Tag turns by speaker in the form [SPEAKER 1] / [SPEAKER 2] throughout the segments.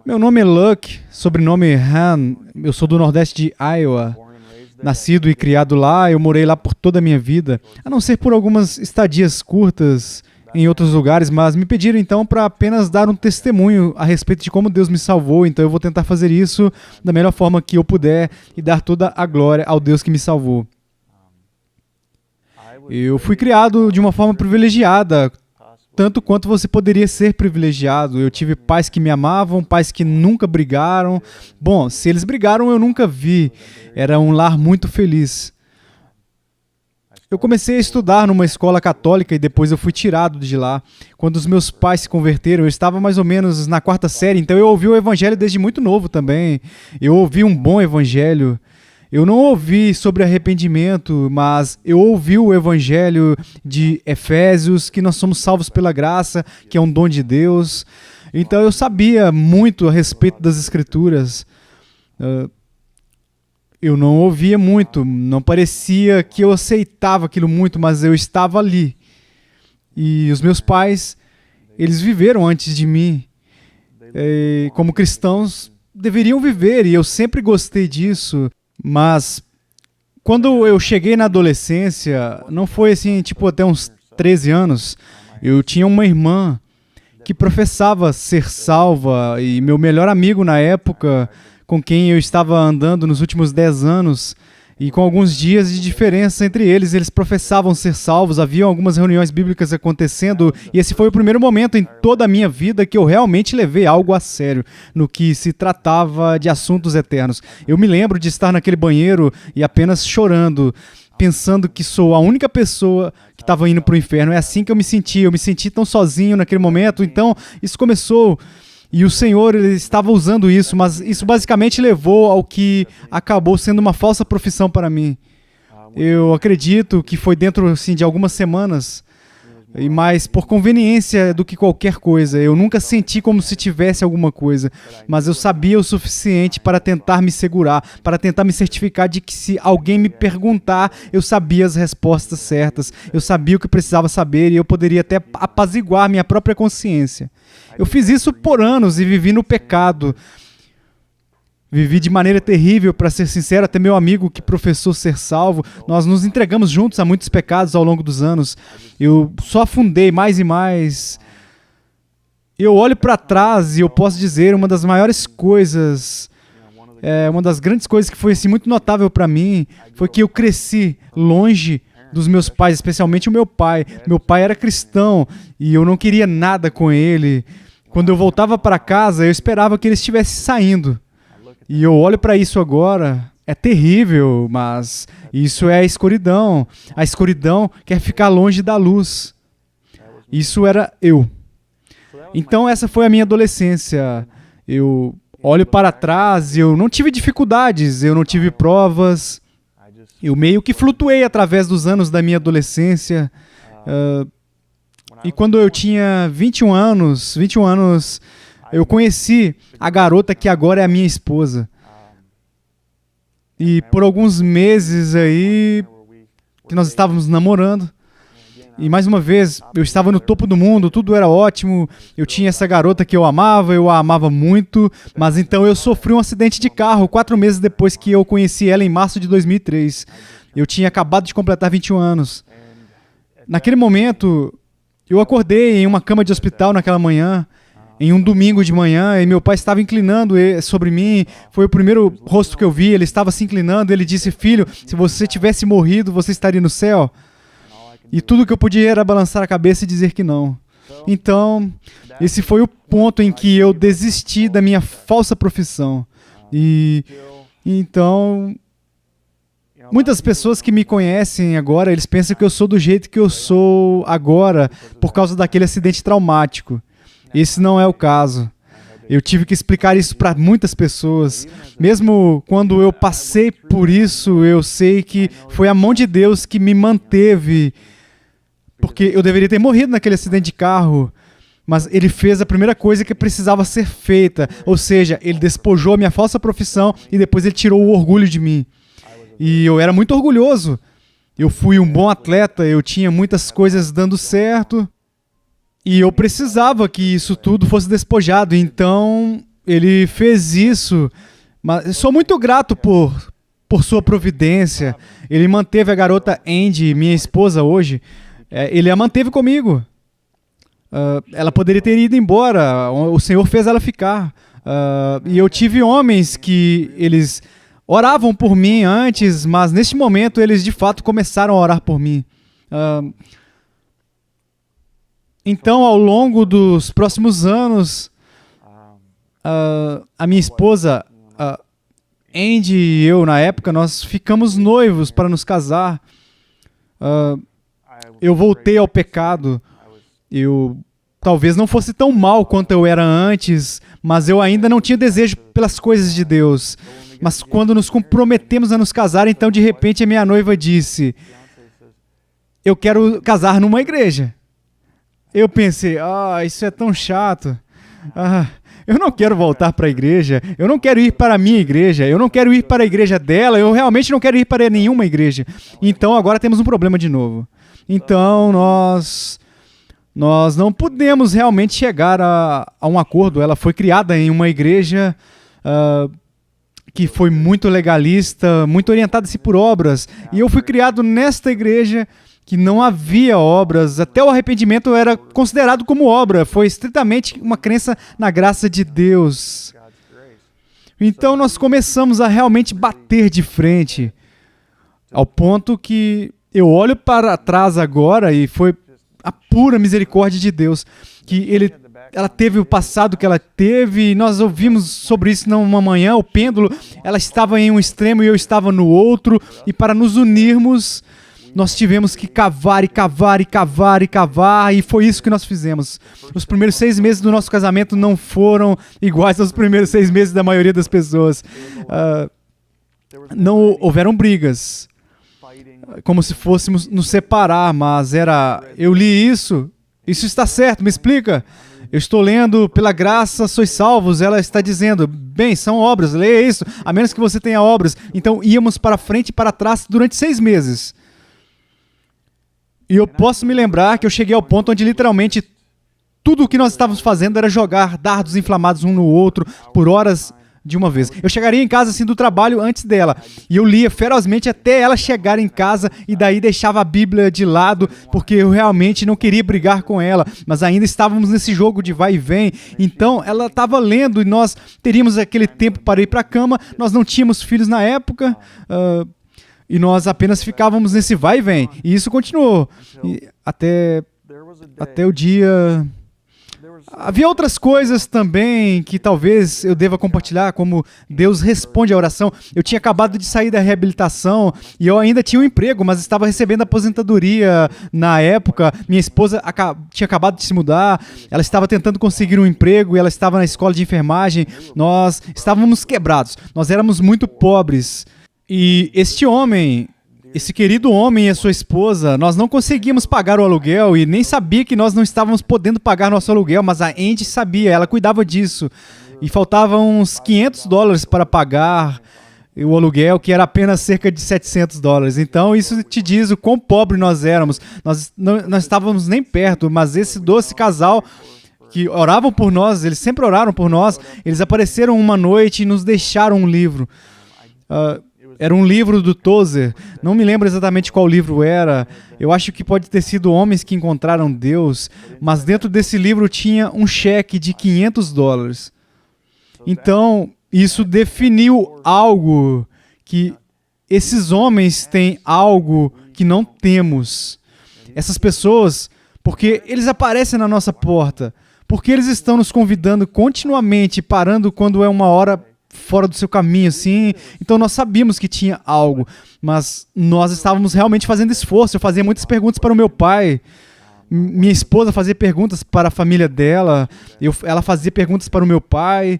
[SPEAKER 1] Meu nome é Luck, sobrenome Han. Eu sou do Nordeste de Iowa. Nascido e criado lá, eu morei lá por toda a minha vida, a não ser por algumas estadias curtas em outros lugares, mas me pediram então para apenas dar um testemunho a respeito de como Deus me salvou, então eu vou tentar fazer isso da melhor forma que eu puder e dar toda a glória ao Deus que me salvou. Eu fui criado de uma forma privilegiada, tanto quanto você poderia ser privilegiado. Eu tive pais que me amavam, pais que nunca brigaram. Bom, se eles brigaram, eu nunca vi. Era um lar muito feliz. Eu comecei a estudar numa escola católica e depois eu fui tirado de lá. Quando os meus pais se converteram, eu estava mais ou menos na 4ª série, então eu ouvi o evangelho desde muito novo também. Eu ouvi um bom evangelho. Eu não ouvi sobre arrependimento, mas eu ouvi o evangelho de Efésios, que nós somos salvos pela graça, que é um dom de Deus. Então eu sabia muito a respeito das Escrituras. Eu não ouvia muito, não parecia que eu aceitava aquilo muito, mas eu estava ali. E os meus pais, eles viveram antes de mim. Como cristãos, deveriam viver, e eu sempre gostei disso. Mas quando eu cheguei na adolescência, não foi assim, tipo até uns 13 anos, eu tinha uma irmã que professava ser salva e meu melhor amigo na época, com quem eu estava andando nos últimos 10 anos, e com alguns dias de diferença entre eles, eles professavam ser salvos, haviam algumas reuniões bíblicas acontecendo, e esse foi o primeiro momento em toda a minha vida que eu realmente levei algo a sério, no que se tratava de assuntos eternos. Eu me lembro de estar naquele banheiro e apenas chorando, pensando que sou a única pessoa que estava indo para o inferno. É assim que eu me senti tão sozinho naquele momento. Então, isso começou... E o Senhor, ele estava usando isso, mas isso basicamente levou ao que acabou sendo uma falsa profissão para mim. Eu acredito que foi dentro assim, de algumas semanas, e mais por conveniência do que qualquer coisa. Eu nunca senti como se tivesse alguma coisa, mas eu sabia o suficiente para tentar me segurar, para tentar me certificar de que se alguém me perguntar, eu sabia as respostas certas, eu sabia o que precisava saber e eu poderia até apaziguar minha própria consciência. Eu fiz isso por anos e vivi no pecado. Vivi de maneira terrível, para ser sincero, até meu amigo que professou ser salvo, nós nos entregamos juntos a muitos pecados ao longo dos anos. Eu só afundei mais e mais. Eu olho para trás e eu posso dizer uma das maiores coisas, uma das grandes coisas que foi assim, muito notável para mim, foi que eu cresci longe dos meus pais, especialmente o meu pai. Meu pai era cristão e eu não queria nada com ele. Quando eu voltava para casa, eu esperava que ele estivesse saindo. E eu olho para isso agora, é terrível, mas isso é a escuridão. A escuridão quer ficar longe da luz. Isso era eu. Então essa foi a minha adolescência. Eu olho para trás e eu não tive dificuldades, eu não tive provas. Eu meio que flutuei através dos anos da minha adolescência. E quando eu tinha 21 anos, eu conheci a garota que agora é a minha esposa. E por alguns meses aí, que nós estávamos namorando, e mais uma vez, eu estava no topo do mundo, tudo era ótimo, eu tinha essa garota que eu a amava muito, mas então eu sofri um acidente de carro 4 meses depois que eu conheci ela em março de 2003. Eu tinha acabado de completar 21 anos. Naquele momento, eu acordei em uma cama de hospital naquela manhã, em um domingo de manhã, e meu pai estava inclinando sobre mim. Foi o primeiro rosto que eu vi, ele estava se inclinando, ele disse: filho, se você tivesse morrido, você estaria no céu? E tudo que eu podia era balançar a cabeça e dizer que não. Então, esse foi o ponto em que eu desisti da minha falsa profissão. E então... Muitas pessoas que me conhecem agora, eles pensam que eu sou do jeito que eu sou agora por causa daquele acidente traumático. Esse não é o caso. Eu tive que explicar isso para muitas pessoas. Mesmo quando eu passei por isso, eu sei que foi a mão de Deus que me manteve. Porque eu deveria ter morrido naquele acidente de carro. Mas ele fez a primeira coisa que precisava ser feita. Ou seja, ele despojou a minha falsa profissão e depois ele tirou o orgulho de mim. E eu era muito orgulhoso. Eu fui um bom atleta, eu tinha muitas coisas dando certo. E eu precisava que isso tudo fosse despojado. Então, ele fez isso, mas sou muito grato por sua providência. Ele manteve a garota Andy, minha esposa hoje, ele a manteve comigo. Ela poderia ter ido embora, o Senhor fez ela ficar. E eu tive homens que eles oravam por mim antes, mas neste momento eles de fato começaram a orar por mim. Então, ao longo dos próximos anos, a minha esposa, Andy e eu, na época, nós ficamos noivos para nos casar. Eu voltei ao pecado. Eu talvez não fosse tão mal quanto eu era antes, mas eu ainda não tinha desejo pelas coisas de Deus. Mas quando nos comprometemos a nos casar, então de repente a minha noiva disse: eu quero casar numa igreja. Eu pensei: isso é tão chato. Eu não quero voltar para a igreja, eu não quero ir para a minha igreja, eu não quero ir para a igreja dela, eu realmente não quero ir para nenhuma igreja. Então agora temos um problema de novo. Então nós não podemos realmente chegar a um acordo. Ela foi criada em uma igreja que foi muito legalista, muito orientada-se por obras. E eu fui criado nesta igreja que não havia obras. Até o arrependimento era considerado como obra. Foi estritamente uma crença na graça de Deus. Então nós começamos a realmente bater de frente, ao ponto que eu olho para trás agora e foi a pura misericórdia de Deus, que ela teve o passado que ela teve, e nós ouvimos sobre isso numa manhã, o pêndulo, ela estava em um extremo e eu estava no outro, e para nos unirmos, nós tivemos que cavar e cavar e cavar e cavar, e foi isso que nós fizemos. Os primeiros 6 meses do nosso casamento não foram iguais aos primeiros 6 meses da maioria das pessoas. Não houveram brigas, como se fôssemos nos separar, mas eu li isso está certo, me explica. Eu estou lendo, pela graça sois salvos, ela está dizendo, bem, são obras, leia isso, a menos que você tenha obras. Então íamos para frente e para trás durante 6 meses. E eu posso me lembrar que eu cheguei ao ponto onde literalmente tudo o que nós estávamos fazendo era jogar dardos inflamados um no outro por horas de uma vez. Eu chegaria em casa assim do trabalho antes dela, e eu lia ferozmente até ela chegar em casa, e daí deixava a Bíblia de lado, porque eu realmente não queria brigar com ela, mas ainda estávamos nesse jogo de vai e vem. Então ela estava lendo e nós teríamos aquele tempo para ir para a cama. Nós não tínhamos filhos na época, e nós apenas ficávamos nesse vai e vem, e isso continuou até o dia... Havia outras coisas também que talvez eu deva compartilhar, como Deus responde à oração. Eu tinha acabado de sair da reabilitação e eu ainda tinha um emprego, mas estava recebendo aposentadoria na época. Minha esposa tinha acabado de se mudar, ela estava tentando conseguir um emprego e ela estava na escola de enfermagem. Nós estávamos quebrados, nós éramos muito pobres. E esse querido homem e a sua esposa, nós não conseguíamos pagar o aluguel e nem sabia que nós não estávamos podendo pagar nosso aluguel, mas a Andy sabia, ela cuidava disso. E faltavam uns $500 para pagar o aluguel, que era apenas cerca de $700. Então isso te diz o quão pobre nós éramos. Nós não estávamos nem perto, mas esse doce casal que oravam por nós, eles sempre oraram por nós, eles apareceram uma noite e nos deixaram um livro. Era um livro do Tozer, não me lembro exatamente qual livro era, eu acho que pode ter sido Homens que Encontraram Deus, mas dentro desse livro tinha um cheque de $500. Então, isso definiu algo, que esses homens têm algo que não temos. Essas pessoas, porque eles aparecem na nossa porta, porque eles estão nos convidando continuamente, parando quando é uma hora fora do seu caminho, assim. Então nós sabíamos que tinha algo, mas nós estávamos realmente fazendo esforço. Eu fazia muitas perguntas para o meu pai, minha esposa fazia perguntas para a família dela, ela fazia perguntas para o meu pai.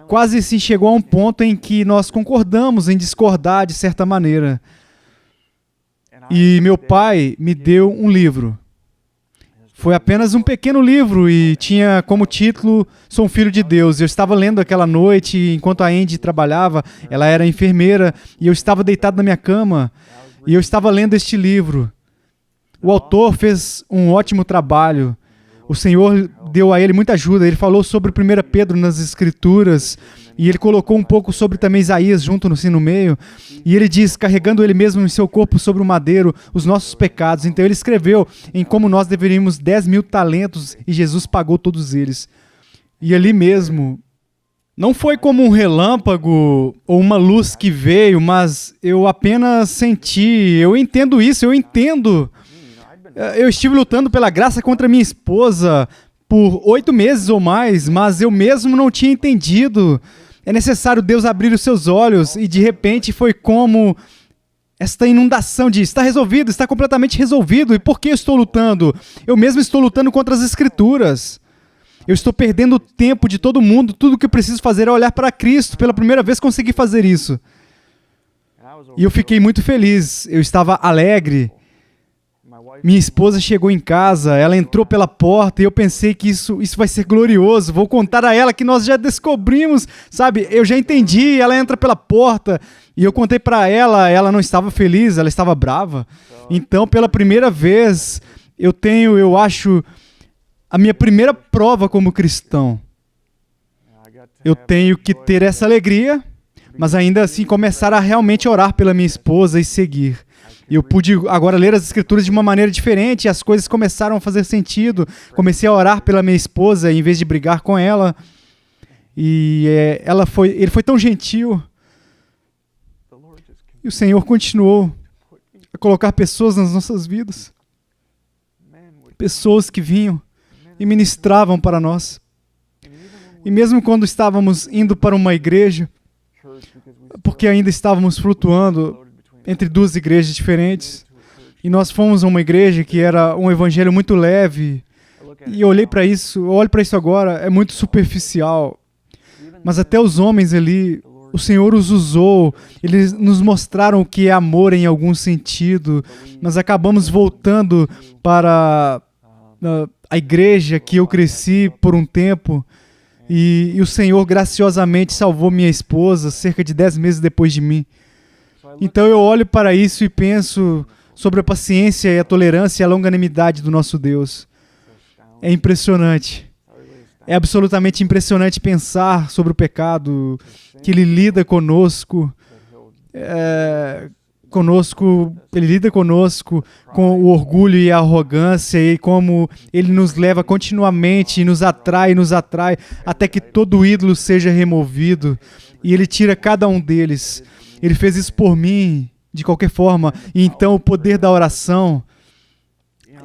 [SPEAKER 1] Quase assim chegou a um ponto em que nós concordamos em discordar de certa maneira. E meu pai me deu um livro. Foi apenas um pequeno livro e tinha como título Sou um Filho de Deus. Eu estava lendo aquela noite enquanto a Andy trabalhava, ela era enfermeira, e eu estava deitado na minha cama e eu estava lendo este livro. O autor fez um ótimo trabalho. O Senhor deu a ele muita ajuda. Ele falou sobre 1 Pedro nas Escrituras, e ele colocou um pouco sobre também Isaías junto no meio, e ele diz, carregando ele mesmo em seu corpo sobre o madeiro, os nossos pecados. Então ele escreveu em como nós deveríamos 10.000 talentos, e Jesus pagou todos eles. E ali mesmo, não foi como um relâmpago ou uma luz que veio, mas eu apenas senti, eu entendo isso, eu entendo. Eu estive lutando pela graça contra minha esposa por 8 meses ou mais, mas eu mesmo não tinha entendido. É necessário Deus abrir os seus olhos, e de repente foi como esta inundação de está resolvido, está completamente resolvido. E por que eu estou lutando? Eu mesmo estou lutando contra as Escrituras. Eu estou perdendo o tempo de todo mundo. Tudo o que eu preciso fazer é olhar para Cristo. Pela primeira vez consegui fazer isso. E eu fiquei muito feliz. Eu estava alegre. Minha esposa chegou em casa, ela entrou pela porta e eu pensei que isso vai ser glorioso. Vou contar a ela que nós já descobrimos, sabe? Eu já entendi. Ela entra pela porta e eu contei para ela, ela não estava feliz, ela estava brava. Então, pela primeira vez, eu acho, a minha primeira prova como cristão. Eu tenho que ter essa alegria, mas ainda assim começar a realmente orar pela minha esposa e seguir. Eu pude agora ler as Escrituras de uma maneira diferente, e as coisas começaram a fazer sentido. Comecei a orar pela minha esposa em vez de brigar com ela. E ele foi tão gentil. E o Senhor continuou a colocar pessoas nas nossas vidas. Pessoas que vinham e ministravam para nós. E mesmo quando estávamos indo para uma igreja, porque ainda estávamos flutuando entre 2 igrejas diferentes, e nós fomos a uma igreja que era um evangelho muito leve, e eu olho para isso agora, é muito superficial, mas até os homens ali, o Senhor os usou, eles nos mostraram o que é amor em algum sentido. Nós acabamos voltando para a igreja que eu cresci por um tempo, e o Senhor graciosamente salvou minha esposa cerca de 10 meses depois de mim. Então eu olho para isso e penso sobre a paciência e a tolerância e a longanimidade do nosso Deus. É impressionante. É absolutamente impressionante pensar sobre o pecado, que Ele lida conosco, Ele lida conosco com o orgulho e a arrogância, e como Ele nos leva continuamente e nos atrai, até que todo ídolo seja removido, e Ele tira cada um deles. Ele fez isso por mim, de qualquer forma. E então o poder da oração,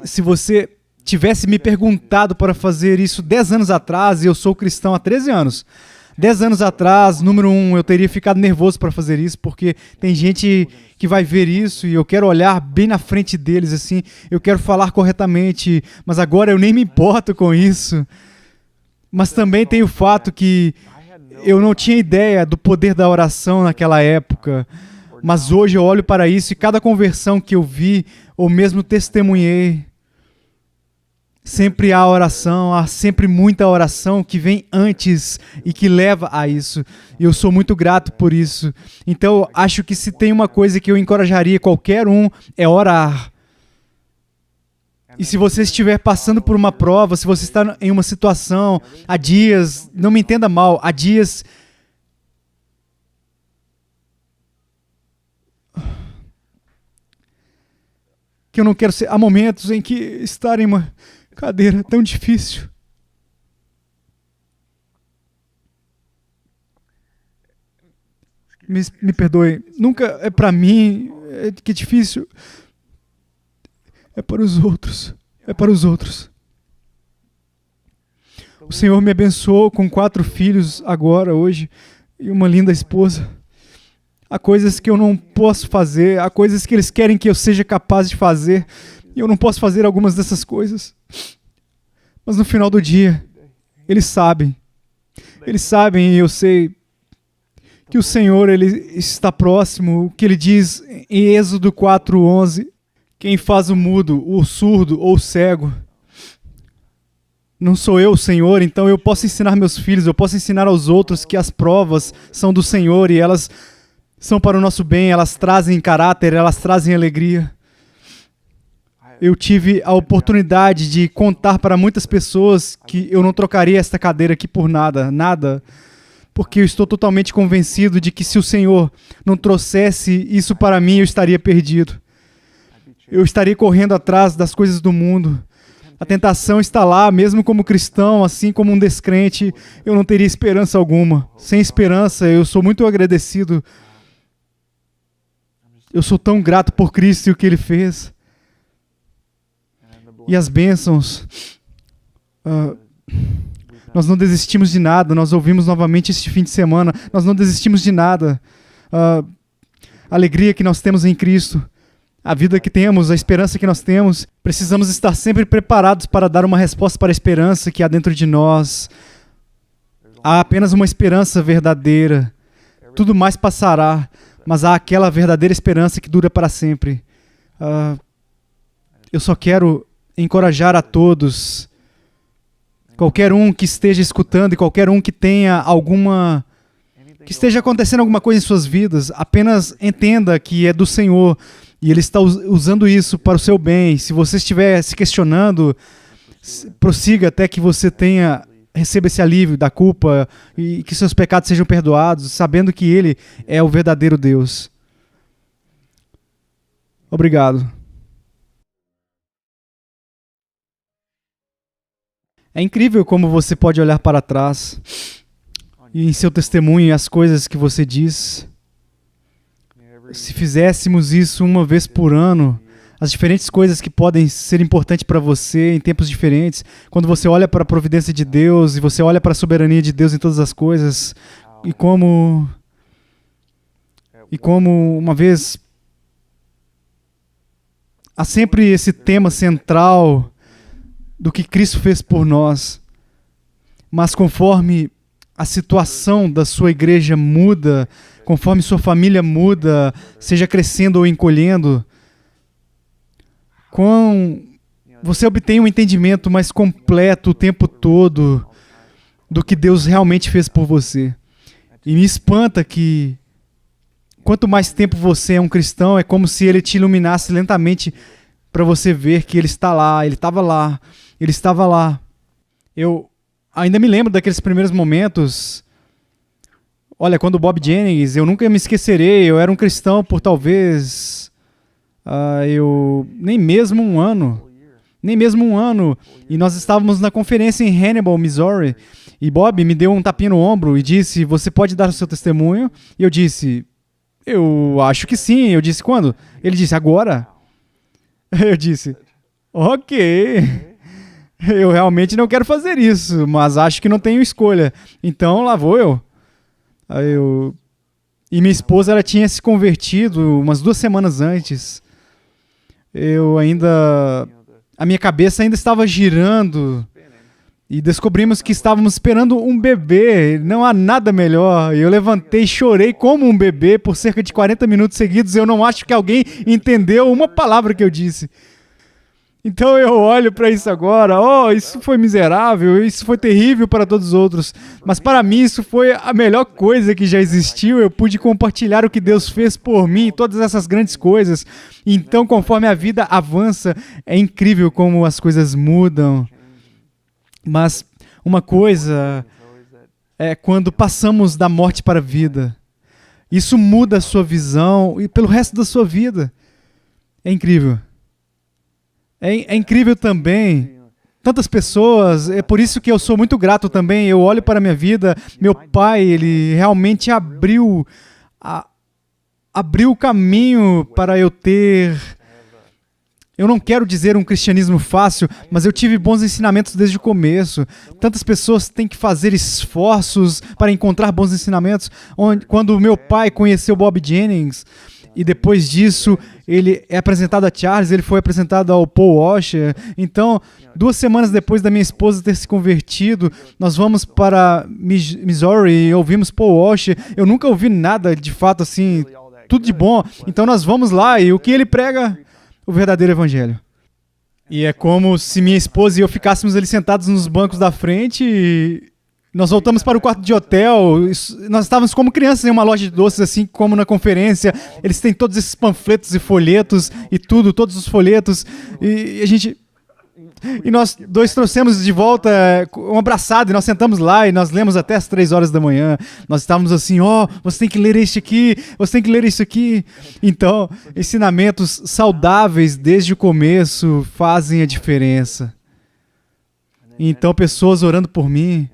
[SPEAKER 1] se você tivesse me perguntado para fazer isso 10 anos atrás, e eu sou cristão há 13 anos, 10 anos atrás, número 1, eu teria ficado nervoso para fazer isso, porque tem gente que vai ver isso e eu quero olhar bem na frente deles, assim, eu quero falar corretamente, mas agora eu nem me importo com isso. Mas também tem o fato que eu não tinha ideia do poder da oração naquela época, mas hoje eu olho para isso e cada conversão que eu vi, ou mesmo testemunhei, sempre há oração, há sempre muita oração que vem antes e que leva a isso. E eu sou muito grato por isso. Então, acho que se tem uma coisa que eu encorajaria qualquer um, é orar. E se você estiver passando por uma prova, se você está em uma situação, há dias, não me entenda mal, há dias que eu não quero ser, há momentos em que estar em uma cadeira é tão difícil. Me perdoe, nunca é para mim, que é difícil. É para os outros. É para os outros. O Senhor me abençoou com 4 filhos agora, hoje, e uma linda esposa. Há coisas que eu não posso fazer, há coisas que eles querem que eu seja capaz de fazer, e eu não posso fazer algumas dessas coisas. Mas no final do dia, eles sabem. Eles sabem, e eu sei que o Senhor, Ele está próximo. O que Ele diz em Êxodo 4:11, quem faz o mudo, o surdo ou o cego, não sou eu, o Senhor, então eu posso ensinar meus filhos, eu posso ensinar aos outros que as provas são do Senhor e elas são para o nosso bem, elas trazem caráter, elas trazem alegria. eu tive a oportunidade de contar para muitas pessoas que eu não trocaria esta cadeira aqui por nada, nada, porque eu estou totalmente convencido de que se o Senhor não trouxesse isso para mim, eu estaria perdido. Eu estaria correndo atrás das coisas do mundo. A tentação está lá, mesmo como cristão, assim como um descrente, eu não teria esperança alguma. Sem esperança, eu sou muito agradecido. Eu sou tão grato por Cristo e o que Ele fez. E as bênçãos. Nós não desistimos de nada. Nós ouvimos novamente este fim de semana. Nós não desistimos de nada. A alegria que nós temos em Cristo. A vida que temos, a esperança que nós temos. Precisamos estar sempre preparados para dar uma resposta para a esperança que há dentro de nós. Há apenas uma esperança verdadeira. Tudo mais passará, mas há aquela verdadeira esperança que dura para sempre. Eu só quero encorajar a todos, qualquer um que esteja escutando e qualquer um que tenha que esteja acontecendo alguma coisa em suas vidas, apenas entenda que é do Senhor e Ele está usando isso para o seu bem. Se você estiver se questionando, prossiga até que você receba esse alívio da culpa e que seus pecados sejam perdoados, sabendo que Ele é o verdadeiro Deus. Obrigado. É incrível como você pode olhar para trás e em seu testemunho as coisas que você diz. Se fizéssemos isso uma vez por ano, as diferentes coisas que podem ser importantes para você em tempos diferentes, quando você olha para a providência de Deus e você olha para a soberania de Deus em todas as coisas, e como uma vez há sempre esse tema central do que Cristo fez por nós, mas conforme a situação da sua igreja muda, conforme sua família muda, seja crescendo ou encolhendo, você obtém um entendimento mais completo o tempo todo do que Deus realmente fez por você. E me espanta que quanto mais tempo você é um cristão, é como se Ele te iluminasse lentamente para você ver que Ele está lá, Ele estava lá, Ele estava lá. Eu ainda me lembro daqueles primeiros momentos. Olha, quando o Bob Jennings, eu nunca me esquecerei, eu era um cristão por talvez nem mesmo um ano, e nós estávamos na conferência em Hannibal, Missouri, e Bob me deu um tapinha no ombro e disse, você pode dar o seu testemunho? E eu disse, eu acho que sim. Eu disse, quando? Ele disse, agora. Eu disse, ok, eu realmente não quero fazer isso, mas acho que não tenho escolha, então lá vou eu. E minha esposa, ela tinha se convertido umas 2 semanas antes. A minha cabeça ainda estava girando e descobrimos que estávamos esperando um bebê. Não há nada melhor. Eu levantei e chorei como um bebê por cerca de 40 minutos seguidos. Eu não acho que alguém entendeu uma palavra que eu disse. Então eu olho para isso agora, isso foi miserável, isso foi terrível para todos os outros, mas para mim isso foi a melhor coisa que já existiu. Eu pude compartilhar o que Deus fez por mim, todas essas grandes coisas. Então, conforme a vida avança, é incrível como as coisas mudam. Mas uma coisa é quando passamos da morte para a vida. Isso muda a sua visão e pelo resto da sua vida. É incrível. É incrível também, tantas pessoas, é por isso que eu sou muito grato também. Eu olho para a minha vida, meu pai, ele realmente abriu o caminho para eu ter, eu não quero dizer um cristianismo fácil, mas eu tive bons ensinamentos desde o começo. Tantas pessoas têm que fazer esforços para encontrar bons ensinamentos. Quando meu pai conheceu Bob Jennings, e depois disso, ele é apresentado a Charles, ele foi apresentado ao Paul Washer. Então, 2 semanas depois da minha esposa ter se convertido, nós vamos para Missouri e ouvimos Paul Washer. Eu nunca ouvi nada, de fato, assim, tudo de bom. Então, nós vamos lá e o que ele prega? O verdadeiro evangelho. E é como se minha esposa e eu ficássemos ali sentados nos bancos da frente Nós voltamos para o quarto de hotel. Nós estávamos como crianças em uma loja de doces, assim como na conferência. Eles têm todos esses panfletos e folhetos e tudo, todos os folhetos. E nós dois trouxemos de volta um abraçado e nós sentamos lá e nós lemos até as 3 horas da manhã. Nós estávamos assim, você tem que ler este aqui, você tem que ler isso aqui. Então, ensinamentos saudáveis desde o começo fazem a diferença. Então, pessoas orando por mim,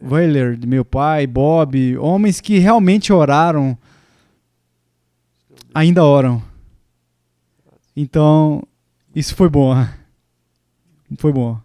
[SPEAKER 1] Weiler, meu pai, Bob, homens que realmente oraram, ainda oram. Então, isso foi bom. Foi bom.